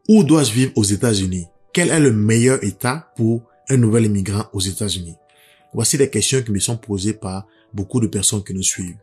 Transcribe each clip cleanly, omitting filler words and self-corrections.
Où dois-je vivre aux États-Unis? Quel est le meilleur État pour un nouvel immigrant aux États-Unis? Voici des questions qui me sont posées par beaucoup de personnes qui nous suivent.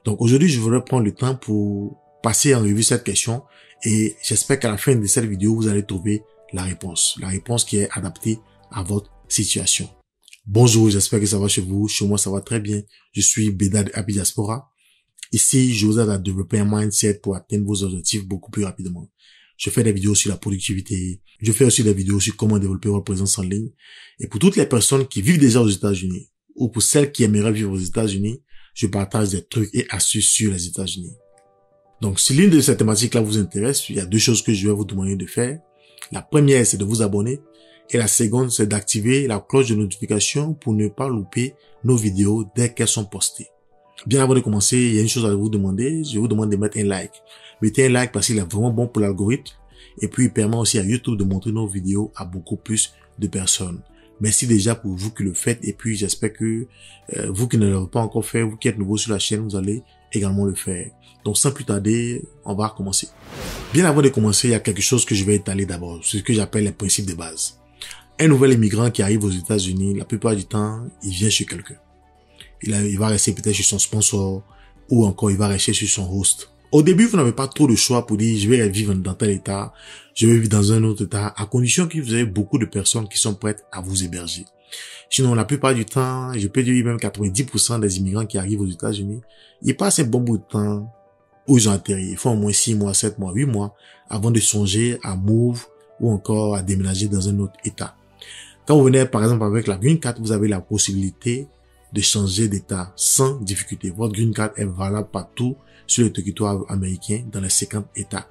Donc aujourd'hui, je voudrais prendre le temps pour passer en revue cette question et j'espère qu'à la fin de cette vidéo, vous allez trouver la réponse qui est adaptée à votre situation. Bonjour, j'espère que ça va chez vous. Chez moi, ça va très bien. Je suis Bédard de Happy Diaspora. Ici, je vous aide à développer un mindset pour atteindre vos objectifs beaucoup plus rapidement. Je fais des vidéos sur la productivité. Je fais aussi des vidéos sur comment développer votre présence en ligne. Et pour toutes les personnes qui vivent déjà aux États-Unis ou pour celles qui aimeraient vivre aux États-Unis, je partage des trucs et astuces sur les États-Unis. Donc, si l'une de ces thématiques-là vous intéresse, il y a deux choses que je vais vous demander de faire. La première, c'est de vous abonner. Et la seconde, c'est d'activer la cloche de notification pour ne pas louper nos vidéos dès qu'elles sont postées. Bien avant de commencer, il y a une chose à vous demander. Je vous demande de mettre un like. Mettez un like parce qu'il est vraiment bon pour l'algorithme. Et puis, il permet aussi à YouTube de montrer nos vidéos à beaucoup plus de personnes. Merci déjà pour vous qui le faites. Et puis, j'espère que vous qui ne l'avez pas encore fait, vous qui êtes nouveau sur la chaîne, vous allez également le faire. Donc, sans plus tarder, on va commencer. Bien avant de commencer, il y a quelque chose que je vais étaler d'abord. C'est ce que j'appelle les principes de base. Un nouvel immigrant qui arrive aux États-Unis, la plupart du temps, il vient chez quelqu'un. Il va rester peut-être chez son sponsor ou encore il va rester chez son host. Au début, vous n'avez pas trop de choix pour dire je vais vivre dans tel état, je vais vivre dans un autre état, à condition que vous avez beaucoup de personnes qui sont prêtes à vous héberger. Sinon, la plupart du temps, je peux dire même 90% des immigrants qui arrivent aux États-Unis, ils passent un bon bout de temps où ils ont atterri. Ils font au moins 6 mois, 7 mois, 8 mois avant de songer à move ou encore à déménager dans un autre état. Quand vous venez, par exemple, avec la Green Card, vous avez la possibilité de changer d'état sans difficulté. Votre Green Card est valable partout sur le territoire américain dans les 50 États.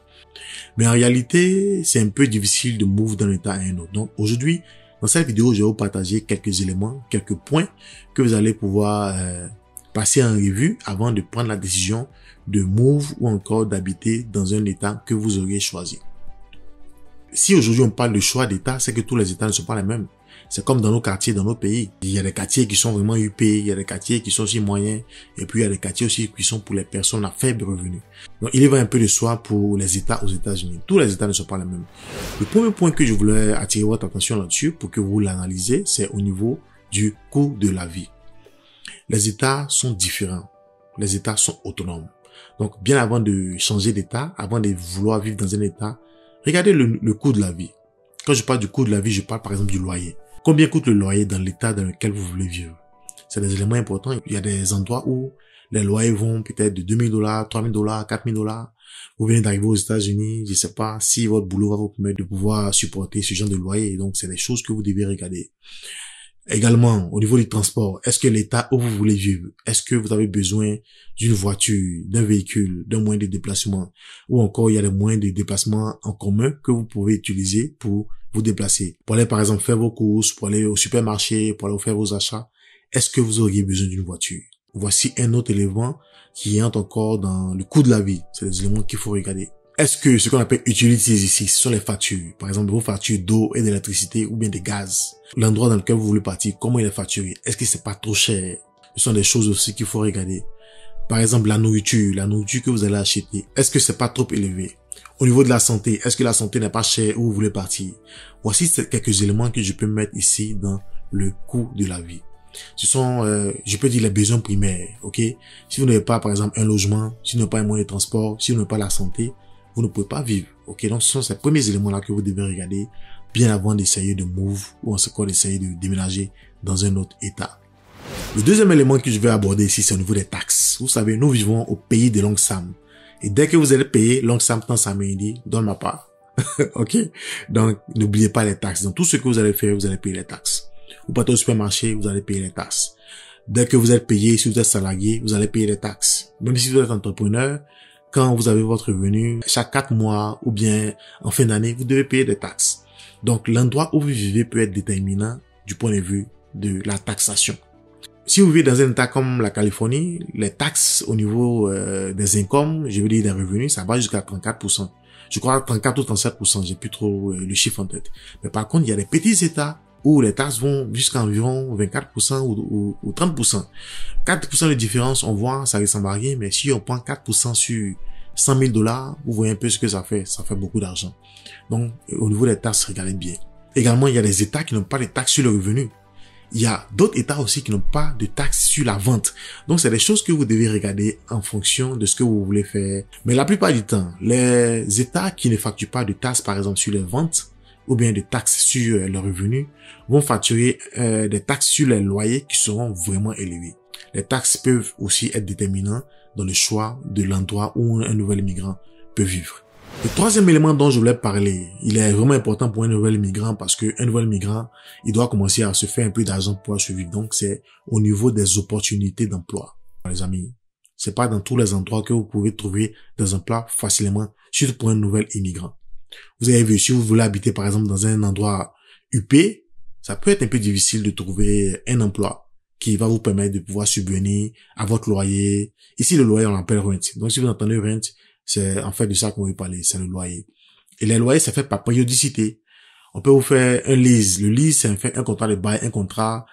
Mais en réalité, c'est un peu difficile de move d'un État à un autre. Donc aujourd'hui, dans cette vidéo, je vais vous partager quelques éléments, quelques points que vous allez pouvoir passer en revue avant de prendre la décision de move ou encore d'habiter dans un État que vous auriez choisi. Si aujourd'hui on parle de choix d'État, c'est que tous les États ne sont pas les mêmes. C'est comme dans nos quartiers, dans nos pays. Il y a des quartiers qui sont vraiment huppés, il y a des quartiers qui sont aussi moyens, et puis il y a des quartiers aussi qui sont pour les personnes à faible revenu. Donc il y va un peu de soi pour les États aux États-Unis. Tous les États ne sont pas les mêmes. Le premier point que je voulais attirer votre attention là-dessus pour que vous l'analysez, c'est au niveau du coût de la vie. Les États sont différents. Les États sont autonomes. Donc bien avant de changer d'État, avant de vouloir vivre dans un État, regardez le coût de la vie. Quand je parle du coût de la vie, je parle par exemple du loyer. Combien coûte le loyer dans l'état dans lequel vous voulez vivre? C'est des éléments importants. Il y a des endroits où les loyers vont peut-être de $2,000, $3,000, $4,000. Vous venez d'arriver aux États-Unis, je ne sais pas si votre boulot va vous permettre de pouvoir supporter ce genre de loyer. Donc, c'est des choses que vous devez regarder. Également, au niveau du transport, est-ce que l'état où vous voulez vivre, est-ce que vous avez besoin d'une voiture, d'un véhicule, d'un moyen de déplacement, ou encore il y a des moyens de déplacement en commun que vous pouvez utiliser pour vous déplacer. Pour aller par exemple faire vos courses, pour aller au supermarché, pour aller faire vos achats, est-ce que vous auriez besoin d'une voiture? Voici un autre élément qui entre encore dans le coût de la vie. C'est des éléments qu'il faut regarder. Est-ce que ce qu'on appelle utilities ici, ce sont les factures, par exemple vos factures d'eau et d'électricité ou bien de gaz, l'endroit dans lequel vous voulez partir, comment il est facturé, est-ce que c'est pas trop cher? Ce sont des choses aussi qu'il faut regarder. Par exemple la nourriture que vous allez acheter, est-ce que c'est pas trop élevé? Au niveau de la santé, est-ce que la santé n'est pas chère où vous voulez partir? Voici quelques éléments que je peux mettre ici dans le coût de la vie. Ce sont, je peux dire les besoins primaires, ok? Si vous n'avez pas, par exemple, un logement, si vous n'avez pas un moyen de transport, si vous n'avez pas la santé, vous ne pouvez pas vivre, ok? Donc, ce sont ces premiers éléments-là que vous devez regarder bien avant d'essayer de move ou en ce cas d'essayer de déménager dans un autre état. Le deuxième élément que je vais aborder ici, c'est au niveau des taxes. Vous savez, nous vivons au pays de Long Sam. Et dès que vous allez payer, Long Sam dans sa main dit, donne ma part. ok? Donc, n'oubliez pas les taxes. Dans tout ce que vous allez faire, vous allez payer les taxes. Vous partez au supermarché, vous allez payer les taxes. Dès que vous êtes payé, si vous êtes salarié, vous allez payer les taxes. Même si vous êtes entrepreneur, quand vous avez votre revenu, chaque 4 mois ou bien en fin d'année, vous devez payer des taxes. Donc, l'endroit où vous vivez peut être déterminant du point de vue de la taxation. Si vous vivez dans un état comme la Californie, les taxes au niveau des incomes, je veux dire des revenus, ça va jusqu'à 34%. Je crois 34 ou 37%, j'ai plus trop le chiffre en tête. Mais par contre, il y a des petits états où les taxes vont jusqu'à environ 24% ou 30%. 4% de différence, on voit, ça ressemble à rien, mais si on prend 4% sur 100 000 $, vous voyez un peu ce que ça fait. Ça fait beaucoup d'argent. Donc, au niveau des taxes, regardez bien. Également, il y a des États qui n'ont pas de taxes sur le revenu. Il y a d'autres États aussi qui n'ont pas de taxes sur la vente. Donc, c'est des choses que vous devez regarder en fonction de ce que vous voulez faire. Mais la plupart du temps, les États qui ne facturent pas de taxes, par exemple, sur les ventes, ou bien de taxes sur le revenu, vont facturer des taxes sur les loyers qui seront vraiment élevées. Les taxes peuvent aussi être déterminants dans le choix de l'endroit où un nouvel immigrant peut vivre. Le troisième élément dont je voulais parler, il est vraiment important pour un nouvel immigrant parce que un nouvel immigrant, il doit commencer à se faire un peu d'argent pour pouvoir survivre. Donc, c'est au niveau des opportunités d'emploi. Les amis, c'est pas dans tous les endroits que vous pouvez trouver des emplois facilement, surtout pour un nouvel immigrant. Vous avez vu, si vous voulez habiter par exemple dans un endroit huppé, ça peut être un peu difficile de trouver un emploi qui va vous permettre de pouvoir subvenir à votre loyer. Ici, le loyer, on l'appelle rent. Donc, si vous entendez rent, c'est en fait de ça qu'on veut parler, c'est le loyer. Et les loyers, ça fait par périodicité. On peut vous faire un lease. Le lease, c'est en fait un contrat de bail, un contrat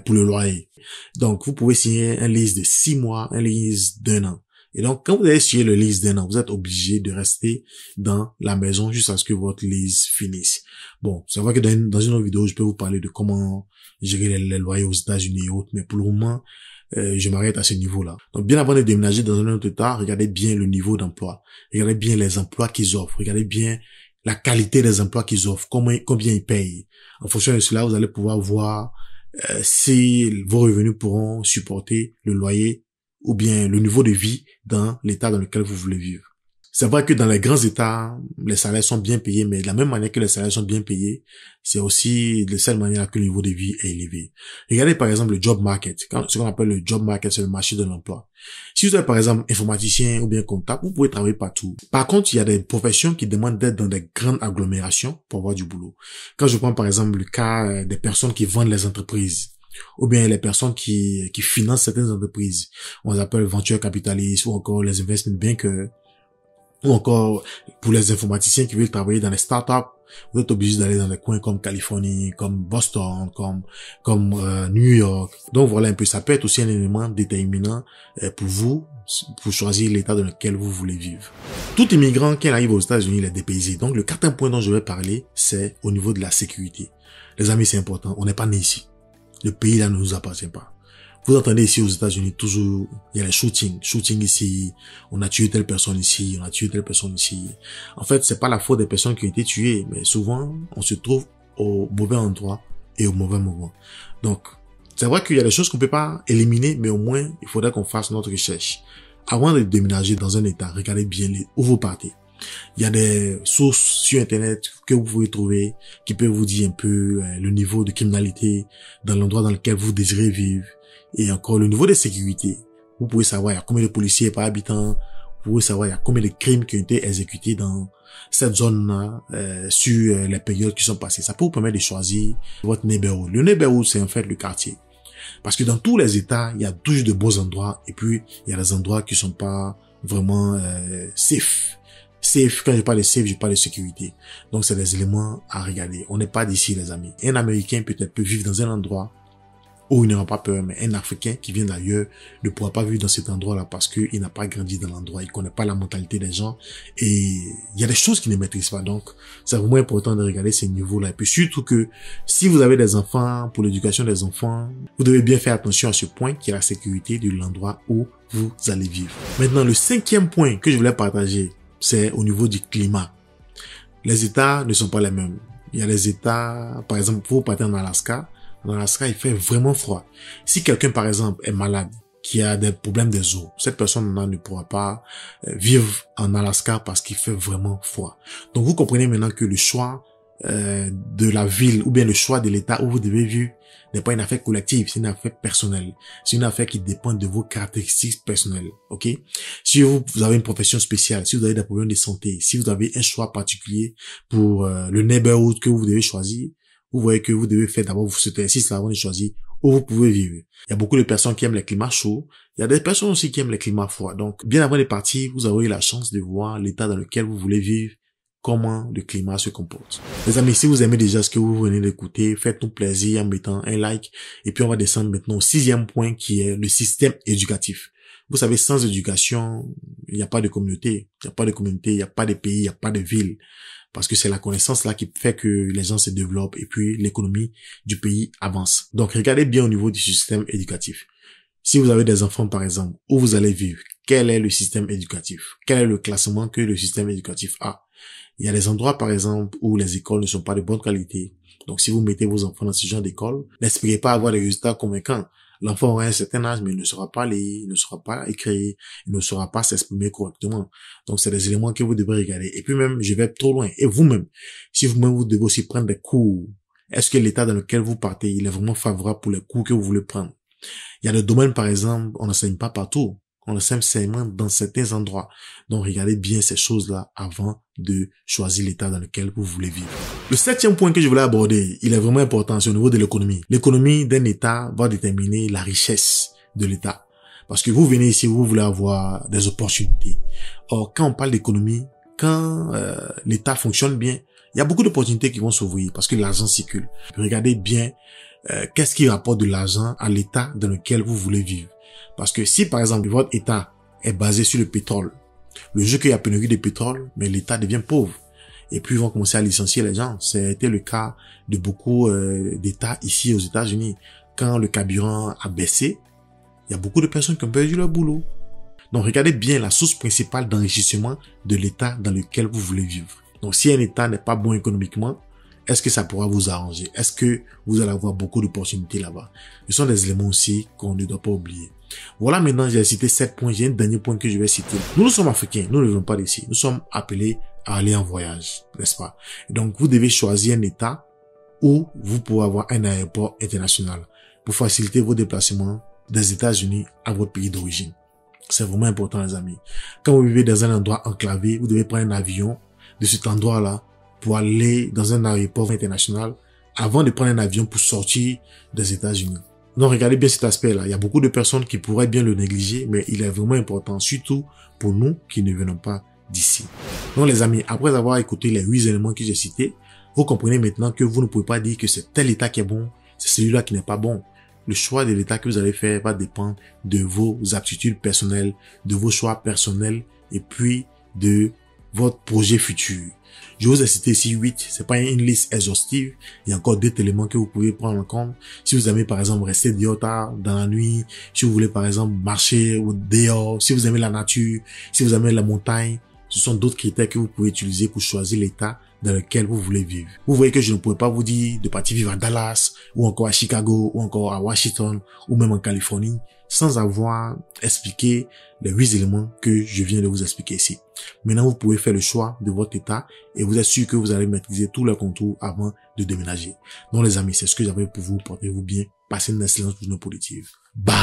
pour le loyer. Donc, vous pouvez signer un lease de 6 mois, un lease d'1 an. Et donc, quand vous avez signé le lease d'1 an, vous êtes obligé de rester dans la maison jusqu'à ce que votre lease finisse. Bon, c'est vrai que dans une autre vidéo, je peux vous parler de comment gérer les loyers aux États-Unis et autres, mais pour le moment, je m'arrête à ce niveau-là. Donc, bien avant de déménager dans un autre État, regardez bien le niveau d'emploi. Regardez bien les emplois qu'ils offrent. Regardez bien la qualité des emplois qu'ils offrent, combien ils payent. En fonction de cela, vous allez pouvoir voir si vos revenus pourront supporter le loyer ou bien le niveau de vie dans l'état dans lequel vous voulez vivre. C'est vrai que dans les grands États, les salaires sont bien payés, mais de la même manière que les salaires sont bien payés, c'est aussi de cette manière que le niveau de vie est élevé. Regardez par exemple le job market. Ce qu'on appelle le job market, c'est le marché de l'emploi. Si vous êtes par exemple informaticien ou bien comptable, vous pouvez travailler partout. Par contre, il y a des professions qui demandent d'être dans des grandes agglomérations pour avoir du boulot. Quand je prends par exemple le cas des personnes qui vendent les entreprises, ou bien les personnes qui financent certaines entreprises, on les appelle venture capitalistes ou encore les investment bankers, ou encore pour les informaticiens qui veulent travailler dans les startups, vous êtes obligé d'aller dans des coins comme Californie, comme Boston, comme New York. Donc voilà un peu, ça peut être aussi un élément déterminant pour vous, pour choisir l'état dans lequel vous voulez vivre. Tout immigrant qui arrive aux États-Unis, il est dépaysé. Donc le quatrième point dont je vais parler, c'est au niveau de la sécurité. Les amis, c'est important, on n'est pas né ici. Le pays là ne nous appartient pas. Vous entendez ici aux États-Unis toujours, il y a les shooting ici, on a tué telle personne ici, on a tué telle personne ici. En fait, c'est pas la faute des personnes qui ont été tuées, mais souvent, on se trouve au mauvais endroit et au mauvais moment. Donc, c'est vrai qu'il y a des choses qu'on peut pas éliminer, mais au moins, il faudrait qu'on fasse notre recherche. Avant de déménager dans un État, regardez bien où vous partez. Il y a des sources sur Internet que vous pouvez trouver qui peuvent vous dire un peu le niveau de criminalité dans l'endroit dans lequel vous désirez vivre. Et encore, le niveau de sécurité. Vous pouvez savoir il y a combien de policiers par habitant. Vous pouvez savoir il y a combien de crimes qui ont été exécutés dans cette zone-là sur les périodes qui sont passées. Ça peut vous permettre de choisir votre neighborhood. Le neighborhood, c'est en fait le quartier. Parce que dans tous les États, il y a toujours de beaux endroits. Et puis, il y a des endroits qui sont pas vraiment safe. Safe, quand je parle de safe, je parle de sécurité. Donc, c'est des éléments à regarder. On n'est pas d'ici, les amis. Un Américain peut-être peut vivre dans un endroit où il n'aura pas peur, mais un Africain qui vient d'ailleurs ne pourra pas vivre dans cet endroit-là parce qu'il n'a pas grandi dans l'endroit, il connaît pas la mentalité des gens et il y a des choses qu'il ne maîtrise pas. Donc, c'est vraiment important de regarder ces niveaux-là. Et puis surtout que si vous avez des enfants, pour l'éducation des enfants, vous devez bien faire attention à ce point qui est la sécurité de l'endroit où vous allez vivre. Maintenant, le cinquième point que je voulais partager, c'est au niveau du climat. Les États ne sont pas les mêmes. Il y a des États, par exemple, vous partez en Alaska. En Alaska, il fait vraiment froid. Si quelqu'un, par exemple, est malade, qui a des problèmes des os, cette personne-là ne pourra pas vivre en Alaska parce qu'il fait vraiment froid. Donc, vous comprenez maintenant que le choix de la ville ou bien le choix de l'état où vous devez vivre n'est pas une affaire collective, c'est une affaire personnelle. C'est une affaire qui dépend de vos caractéristiques personnelles, ok? Si vous avez une profession spéciale, si vous avez des problèmes de santé, si vous avez un choix particulier pour le neighborhood que vous devez choisir, vous voyez que vous devez faire d'abord cet exercice avant de choisir où vous pouvez vivre. Il y a beaucoup de personnes qui aiment les climats chauds. Il y a des personnes aussi qui aiment les climats froids. Donc, bien avant de partir, vous aurez la chance de voir l'état dans lequel vous voulez vivre, comment le climat se comporte. Les amis, si vous aimez déjà ce que vous venez d'écouter, faites-nous plaisir en mettant un like. Et puis, on va descendre maintenant au sixième point qui est le système éducatif. Vous savez, sans éducation, il n'y a pas de communauté. Il n'y a pas de communauté, il n'y a pas de pays, il n'y a pas de ville. Parce que c'est la connaissance là qui fait que les gens se développent et puis l'économie du pays avance. Donc, regardez bien au niveau du système éducatif. Si vous avez des enfants, par exemple, où vous allez vivre, quel est le système éducatif? Quel est le classement que le système éducatif a? Il y a des endroits, par exemple, où les écoles ne sont pas de bonne qualité. Donc, si vous mettez vos enfants dans ce genre d'école, n'espérez pas avoir des résultats convaincants. L'enfant aura un certain âge, mais il ne saura pas lire, il ne saura pas écrire, il ne saura pas s'exprimer correctement. Donc, c'est des éléments que vous devez regarder. Et puis même, je vais trop loin. Et vous-même, si vous-même, vous devez aussi prendre des cours. Est-ce que l'état dans lequel vous partez, il est vraiment favorable pour les cours que vous voulez prendre? Il y a des domaines, par exemple, on n'enseigne pas partout. On enseigne seulement dans certains endroits. Donc, regardez bien ces choses-là avant de choisir l'état dans lequel vous voulez vivre. Le 7e point que je voulais aborder, il est vraiment important, c'est au niveau de l'économie. L'économie d'un État va déterminer la richesse de l'État. Parce que vous venez ici, vous voulez avoir des opportunités. Or, quand on parle d'économie, quand l'État fonctionne bien, il y a beaucoup d'opportunités qui vont s'ouvrir parce que l'argent circule. Regardez bien qu'est-ce qui rapporte de l'argent à l'état dans lequel vous voulez vivre. Parce que si, par exemple, votre état est basé sur le pétrole, le jour qu'il y a pénurie de pétrole, mais l'état devient pauvre. Et puis, ils vont commencer à licencier les gens. C'était le cas de beaucoup d'états ici aux États-Unis. Quand le carburant a baissé, il y a beaucoup de personnes qui ont perdu leur boulot. Donc, regardez bien la source principale d'enrichissement de l'état dans lequel vous voulez vivre. Donc, si un état n'est pas bon économiquement, est-ce que ça pourra vous arranger? Est-ce que vous allez avoir beaucoup d'opportunités là-bas? Ce sont des éléments aussi qu'on ne doit pas oublier. Voilà, maintenant, j'ai cité 7 points. J'ai un dernier point que je vais citer. Nous sommes africains. Nous ne venons pas d'ici. Nous sommes appelés à aller en voyage, n'est-ce pas? Et donc, vous devez choisir un état où vous pouvez avoir un aéroport international pour faciliter vos déplacements des États-Unis à votre pays d'origine. C'est vraiment important, les amis. Quand vous vivez dans un endroit enclavé, vous devez prendre un avion de cet endroit-là pour aller dans un aéroport international avant de prendre un avion pour sortir des États-Unis. Donc, regardez bien cet aspect-là. Il y a beaucoup de personnes qui pourraient bien le négliger, mais il est vraiment important, surtout pour nous qui ne venons pas d'ici. Donc, les amis, après avoir écouté les 8 éléments que j'ai cités, vous comprenez maintenant que vous ne pouvez pas dire que c'est tel état qui est bon, c'est celui-là qui n'est pas bon. Le choix de l'état que vous allez faire va dépendre de vos aptitudes personnelles, de vos choix personnels et puis de votre projet futur. Je vous ai cité ici 8, c'est pas une liste exhaustive. Il y a encore d'autres éléments que vous pouvez prendre en compte. Si vous aimez par exemple rester dehors tard dans la nuit, si vous voulez par exemple marcher dehors, si vous aimez la nature, si vous aimez la montagne, ce sont d'autres critères que vous pouvez utiliser pour choisir l'état dans lequel vous voulez vivre. Vous voyez que je ne pourrais pas vous dire de partir vivre à Dallas, ou encore à Chicago, ou encore à Washington, ou même en Californie, sans avoir expliqué les 8 éléments que je viens de vous expliquer ici. Maintenant, vous pouvez faire le choix de votre état et vous êtes sûr que vous allez maîtriser tous les contours avant de déménager. Donc les amis, c'est ce que j'avais pour vous. Portez-vous bien. Passez une excellente journée positive. Bye!